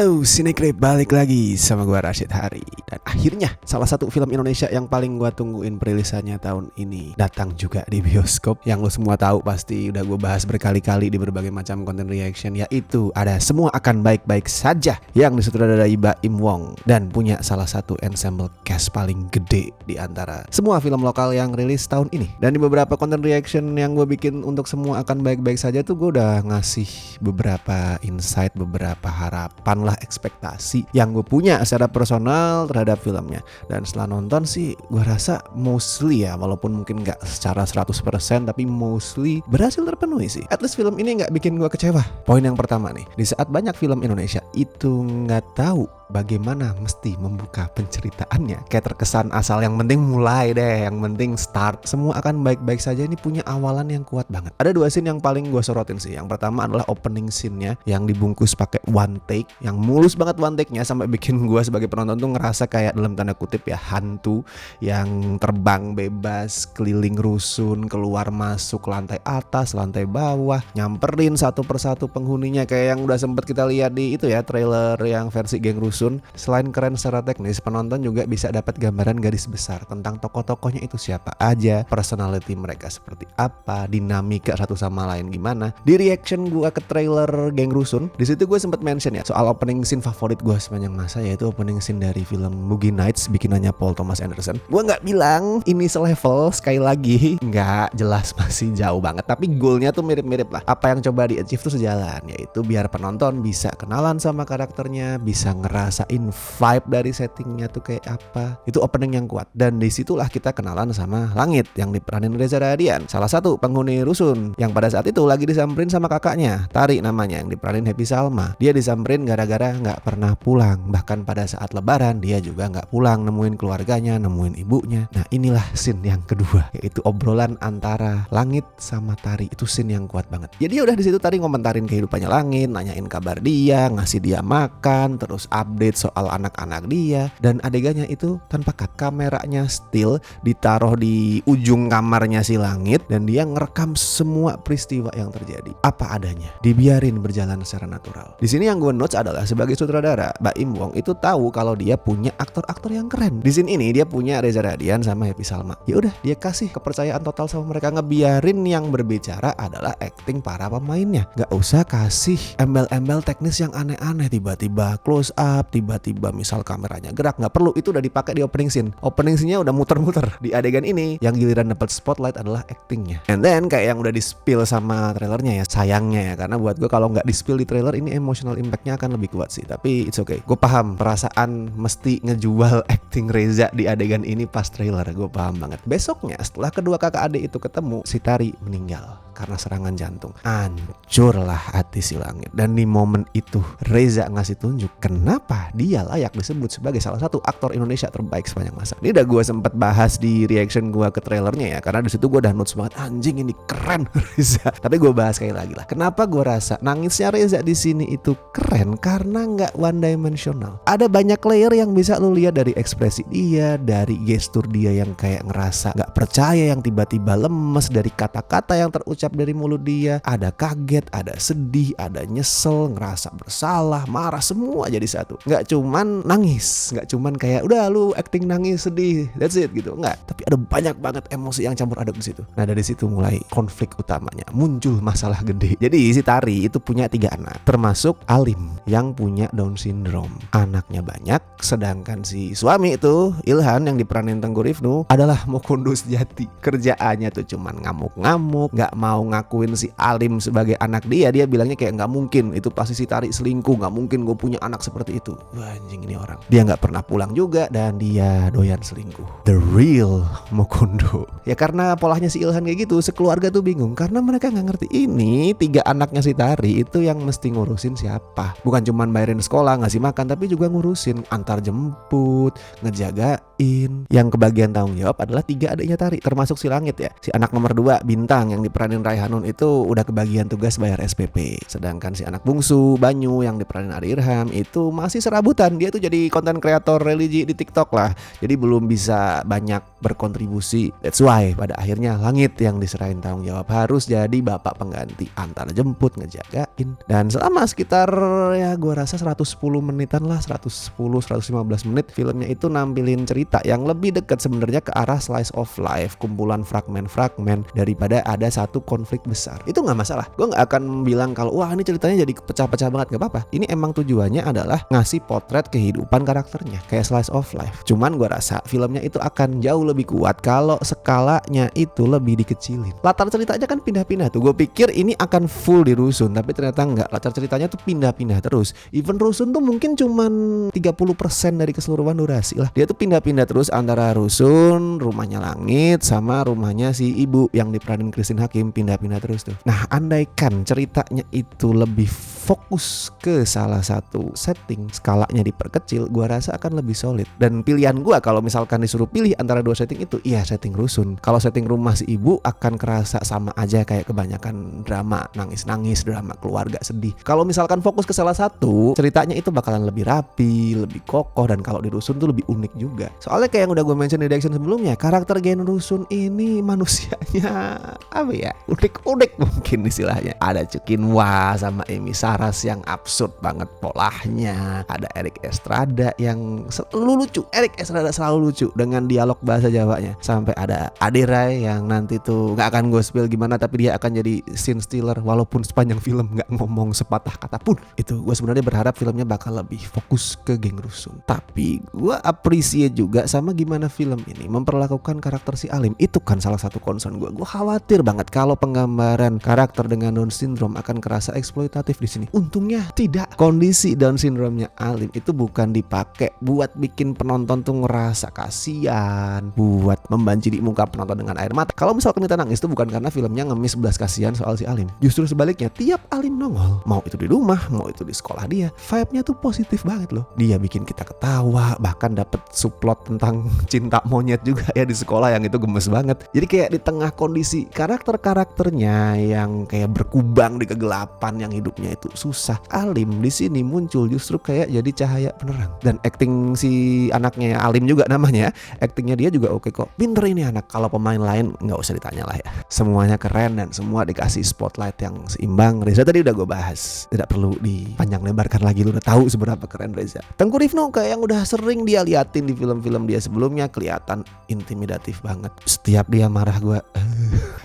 Halo Sinekrip, balik lagi sama gua Rashid Hari. Dan akhirnya salah satu film Indonesia yang paling gua tungguin perilisannya tahun ini datang juga di bioskop. Yang lo semua tahu pasti udah gua bahas berkali-kali di berbagai macam konten reaction, yaitu ada Semua Akan Baik-Baik Saja yang disutradarai Baim Wong dan punya salah satu ensemble cast paling gede di antara semua film lokal yang rilis tahun ini. Dan di beberapa konten reaction yang gua bikin untuk Semua Akan Baik-Baik Saja tuh gua udah ngasih beberapa insight, beberapa harapan lah, ekspektasi yang gue punya secara personal terhadap filmnya. Dan setelah nonton sih gue rasa mostly ya, walaupun mungkin gak secara 100% tapi mostly berhasil terpenuhi sih. At least film ini gak bikin gue kecewa. Poin yang pertama nih, di saat banyak film Indonesia itu gak tahu bagaimana mesti membuka penceritaannya, kayak terkesan asal yang penting mulai deh, yang penting start, semua akan baik-baik saja, ini punya awalan yang kuat banget. Ada dua scene yang paling gue sorotin sih. Yang pertama adalah opening scene-nya yang dibungkus pakai one take, yang mulus banget one take-nya sampai bikin gue sebagai penonton tuh ngerasa kayak dalam tanda kutip ya hantu yang terbang bebas keliling rusun, keluar masuk lantai atas, lantai bawah, nyamperin satu persatu penghuninya kayak yang udah sempet kita lihat di itu ya, trailer yang versi geng rusun. Selain keren secara teknis, penonton juga bisa dapat gambaran garis besar tentang tokoh-tokohnya itu siapa aja, personality mereka seperti apa, dinamika satu sama lain gimana. Di reaction gue ke trailer geng rusun, di situ gue sempat mention ya soal opening scene favorit gue sepanjang masa, yaitu opening scene dari film Boogie Nights bikinannya Paul Thomas Anderson. Gue nggak bilang ini selevel, sekali lagi nggak jelas, masih jauh banget, tapi goalnya tuh mirip-mirip lah. Apa yang coba di-achieve tuh sejalan, yaitu biar penonton bisa kenalan sama karakternya, bisa ngerasain vibe dari settingnya tuh kayak apa. Itu opening yang kuat. Dan disitulah kita kenalan sama Langit yang diperanin Reza Radian, salah satu penghuni rusun yang pada saat itu lagi disamperin sama kakaknya, Tari namanya, yang diperanin Happy Salma. Dia disamperin gara-gara gak pernah pulang. Bahkan pada saat lebaran dia juga gak pulang, nemuin keluarganya, nemuin ibunya. Nah inilah scene yang kedua, yaitu obrolan antara Langit sama Tari. Itu scene yang kuat banget. Jadi udah di situ Tari ngomentarin kehidupannya Langit, nanyain kabar dia, ngasih dia makan, terus update soal anak-anak dia. Dan adegannya itu tanpa cut, kameranya still ditaruh di ujung kamarnya si Langit dan dia ngerekam semua peristiwa yang terjadi apa adanya, dibiarin berjalan secara natural. Di sini yang gue notes adalah sebagai sutradara, Baim Wong itu tahu kalau dia punya aktor-aktor yang keren. Di scene ini dia punya Reza Radian sama Happy Salma. Ya udah, dia kasih kepercayaan total sama mereka, ngebiarin yang berbicara adalah acting para pemainnya. Gak usah kasih embel-embel teknis yang aneh-aneh, tiba-tiba close up, tiba-tiba misal kameranya gerak, nggak perlu. Itu udah dipakai di opening scene. Opening scene-nya udah muter-muter. Di adegan ini yang giliran dapat spotlight adalah actingnya. And then kayak yang udah di-spill sama trailernya ya, sayangnya ya, karena buat gue kalau nggak di-spill di trailer ini emotional impact-nya akan lebih kuat sih. Tapi it's okay. Gue paham perasaan mesti ngejual acting Reza di adegan ini pas trailer. Gue paham banget. Besoknya setelah kedua kakak adik itu ketemu, si Tari meninggal karena serangan jantung. Hancurlah hati si Langit. Dan di momen itu Reza ngasih tunjuk kenapa dia layak disebut sebagai salah satu aktor Indonesia terbaik sepanjang masa. Ini udah gue sempat bahas di reaction gue ke trailernya ya, karena di situ gue udah notes banget, anjing ini keren Reza. Tapi gue bahas sekali lagi lah, kenapa gue rasa nangisnya Reza di sini itu keren, karena nggak one dimensional. Ada banyak layer yang bisa lu lihat dari ekspresi dia, dari gestur dia yang kayak ngerasa nggak percaya, yang tiba-tiba lemes, dari kata-kata yang terucap dari mulut dia. Ada kaget, ada sedih, ada nyesel, ngerasa bersalah, marah, semua jadi satu. Nggak cuman nangis, nggak cuman kayak udah lu acting nangis sedih, that's it gitu, nggak. Tapi ada banyak banget emosi yang campur aduk di situ. Nah dari situ mulai konflik utamanya, muncul masalah gede. Jadi si Tari itu punya 3 anak, termasuk Alim yang punya Down syndrome. Anaknya banyak, sedangkan si suami itu Ilhan yang diperanin Tengku Rifnu adalah Mokondo sejati. Kerjaannya tuh cuman ngamuk-ngamuk, nggak mau ngakuin si Alim sebagai anak dia. Dia bilangnya kayak nggak mungkin, itu pasti si Tari selingkuh, nggak mungkin gue punya anak seperti itu. Wah anjing ini orang. Dia nggak pernah pulang juga dan dia doyan selingkuh. The real Mokondo. Ya karena polanya si Ilhan kayak gitu, sekeluarga tuh bingung karena mereka nggak ngerti ini 3 anaknya si Tari itu yang mesti ngurusin siapa. Bukan cuman bayarin sekolah, ngasih makan, tapi juga ngurusin antar jemput, ngejagain. Yang kebagian tanggung jawab adalah 3 adiknya Tari, termasuk si Langit ya. Si anak nomor 2 Bintang yang diperanin Raihanun itu udah kebagian tugas bayar SPP. Sedangkan si anak bungsu Banyu yang diperanin Ari Irham itu masih serabutan. Dia tuh jadi konten kreator religi di TikTok lah. Jadi belum bisa banyak berkontribusi. That's why pada akhirnya Langit yang diserahin tanggung jawab harus jadi bapak pengganti, antar jemput, ngejagain. Dan selama sekitar ya gua rasa 110 menitan lah, 110-115 menit filmnya itu nampilin cerita yang lebih dekat sebenarnya ke arah slice of life, kumpulan fragmen-fragmen daripada ada satu konflik besar. Itu nggak masalah. Gue nggak akan bilang kalau wah ini ceritanya jadi pecah-pecah banget, nggak apa-apa. Ini emang tujuannya adalah ngasih potret kehidupan karakternya kayak slice of life. Cuman gue rasa filmnya itu akan jauh lebih kuat kalau skalanya itu lebih dikecilin. Latar ceritanya kan pindah-pindah tuh. Gue pikir ini akan full di rusun, tapi ternyata nggak. Latar ceritanya tuh pindah-pindah terus. Even rusun tuh mungkin cuman 30% dari keseluruhan durasi lah. Dia tuh pindah-pindah terus antara rusun, rumahnya Langit, sama rumahnya si ibu yang diperanin Christine Hakim, pindah-pindah terus tuh. Nah, andaikan ceritanya itu lebih fokus ke salah satu setting, skalanya diperkecil, gua rasa akan lebih solid. Dan pilihan gua kalau misalkan disuruh pilih antara dua setting itu, iya setting rusun. Kalau setting rumah si ibu akan kerasa sama aja kayak kebanyakan drama nangis-nangis, drama keluarga sedih. Kalau misalkan fokus ke salah satu, ceritanya itu bakalan lebih rapi, lebih kokoh, dan kalau di rusun tuh lebih unik juga. Soalnya kayak yang udah gue mention di reaction sebelumnya, karakter Gen rusun ini manusianya apa ya, unik-unik mungkin istilahnya. Ada Cukinwa sama Emi Saras yang absurd banget polahnya. Ada Erik Estrada yang selalu lucu. Erik Estrada selalu lucu dengan dialog bahasa Jawanya. Sampai ada Ade Rai yang nanti tuh gak akan gue spill gimana, tapi dia akan jadi scene stealer walaupun sepanjang film gak ngomong sepatah kata pun. Itu gue sebenarnya berharap filmnya bakal lebih fokus ke geng rusun. Tapi gue appreciate juga sama gimana film ini memperlakukan karakter si Alim. Itu kan salah satu concern gue. Gue khawatir banget kalau penggambaran karakter dengan Down syndrome akan kerasa eksploitatif di sini. Untungnya tidak. Kondisi Down syndrome-nya Alim itu bukan dipakai buat bikin penonton tuh ngerasa kasihan, buat membanjiri muka penonton dengan air mata. Kalau misalkan kita nangis itu bukan karena filmnya ngemis belas kasihan soal si Alim. Justru sebaliknya, tiap Alim nongol, mau itu di rumah, mau itu di sekolah dia, vibe-nya tuh positif banget loh. Dia bikin kita ketawa, bahkan dapet subplot tentang cinta monyet juga ya di sekolah yang itu gemes banget. Jadi kayak di tengah kondisi karakter-karakternya yang kayak berkubang di kegelapan, yang hidupnya itu susah, Alim di sini muncul justru kayak jadi cahaya penerang. Dan acting si anaknya Alim juga namanya, actingnya dia juga oke kok. Pinter ini anak. Kalau pemain lain nggak usah ditanya lah ya. Semuanya keren dan semua dikasih spotlight yang seimbang. Reza tadi udah gue bahas, tidak perlu dipanjang lebarkan lagi, lu udah tahu seberapa keren Reza. Tengku Rifno kayak yang udah sering dia liatin di film-film dia sebelumnya, kelihatan intimidatif banget. Setiap dia marah gue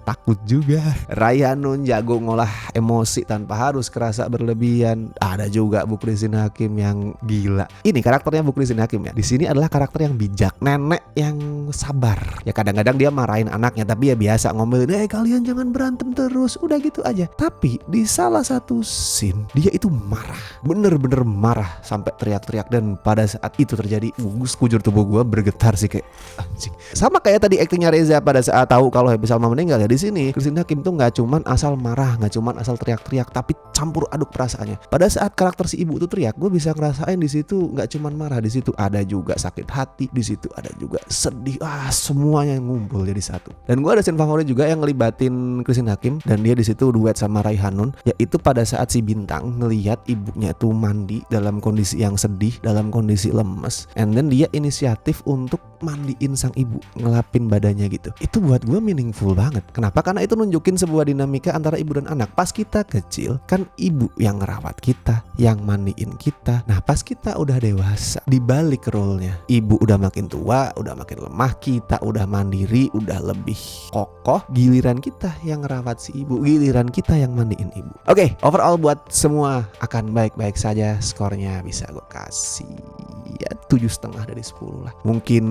takut juga. Raya Nun jago ngolah emosi tanpa harus kerasa berlebihan. Ada juga Bu Christine Hakim yang gila. Ini karakternya Bu Christine Hakim ya. Di sini adalah karakter yang bijak, nenek yang sabar. Ya kadang-kadang dia marahin anaknya, tapi ya biasa ngomelin, kalian jangan berantem terus, udah gitu aja. Tapi di salah satu scene dia itu marah, bener-bener marah sampai teriak-teriak. Dan pada saat itu terjadi, sekujur tubuh gue bergetar sih kayak anjing. Sama kayak tadi aktingnya Reza pada saat tahu kalau Happy Salma meninggal ya. Di sini Christine Hakim tuh nggak cuman asal marah, nggak cuman asal teriak-teriak, tapi campur aduk perasaannya. Pada saat karakter si ibu tuh teriak, gue bisa ngerasain di situ nggak cuman marah, di situ ada juga sakit hati, di situ ada juga sedih. Semuanya ngumpul jadi satu. Dan gue ada scene favorit juga yang ngelibatin Christine Hakim dan dia di situ duet sama Raihanun, yaitu pada saat si Bintang ngelihat ibunya tuh mandi dalam kondisi yang sedih, dalam kondisi lemes, and then dia inisiatif untuk mandiin sang ibu, ngelapin badannya gitu. Itu buat gue meaningful banget. Kenapa? Karena itu nunjukin sebuah dinamika antara ibu dan anak. Pas kita kecil kan ibu yang ngerawat kita, yang mandiin kita. Nah pas kita udah dewasa, dibalik role-nya, ibu udah makin tua, udah makin lemah, kita udah mandiri, udah lebih kokoh, giliran kita yang ngerawat si ibu, giliran kita yang mandiin ibu. Oke, overall buat semua akan baik-baik saja. Skornya bisa gue kasih ya 7,5 dari 10 lah. Mungkin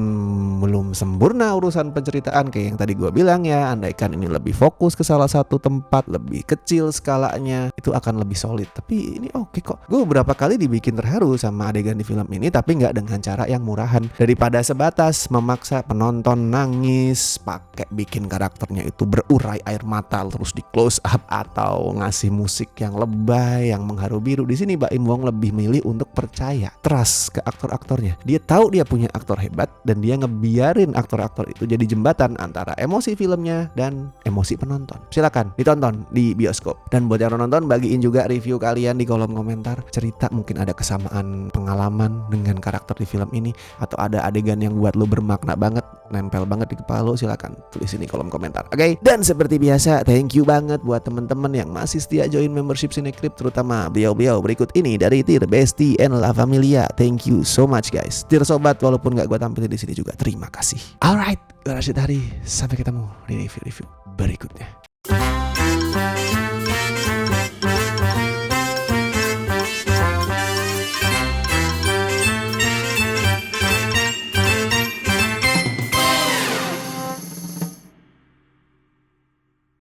belum sempurna urusan penceritaan kayak yang tadi gue bilang ya. Andaikan ini lebih fokus ke salah satu tempat, lebih kecil skalanya, itu akan lebih solid. Tapi ini oke kok. Gue beberapa kali dibikin terharu sama adegan di film ini, tapi nggak dengan cara yang murahan. Daripada sebatas memaksa penonton nangis, pakai bikin karakternya itu berurai air mata terus di close up, atau ngasih musik yang lebay, yang mengharu biru. Di sini Baim Wong lebih milih untuk percaya, trust ke aktor-aktor aktornya. Dia tahu dia punya aktor hebat dan dia ngebiarin aktor-aktor itu jadi jembatan antara emosi filmnya dan emosi penonton. Silakan ditonton di bioskop. Dan buat yang nonton, bagiin juga review kalian di kolom komentar. Cerita mungkin ada kesamaan pengalaman dengan karakter di film ini, atau ada adegan yang buat lo bermakna banget, nempel banget di kepala lo, silakan tulis di kolom komentar. Oke? Dan seperti biasa, thank you banget buat teman-teman yang masih setia join membership Cinecrip, terutama beliau-beliau berikut ini dari Tir, Besti, and La Familia. Thank you so much guys. Tir sobat, walaupun gak gue tampilin di sini juga, terima kasih. Alright, gue Rashid Hari. Sampai ketemu di review-review berikutnya.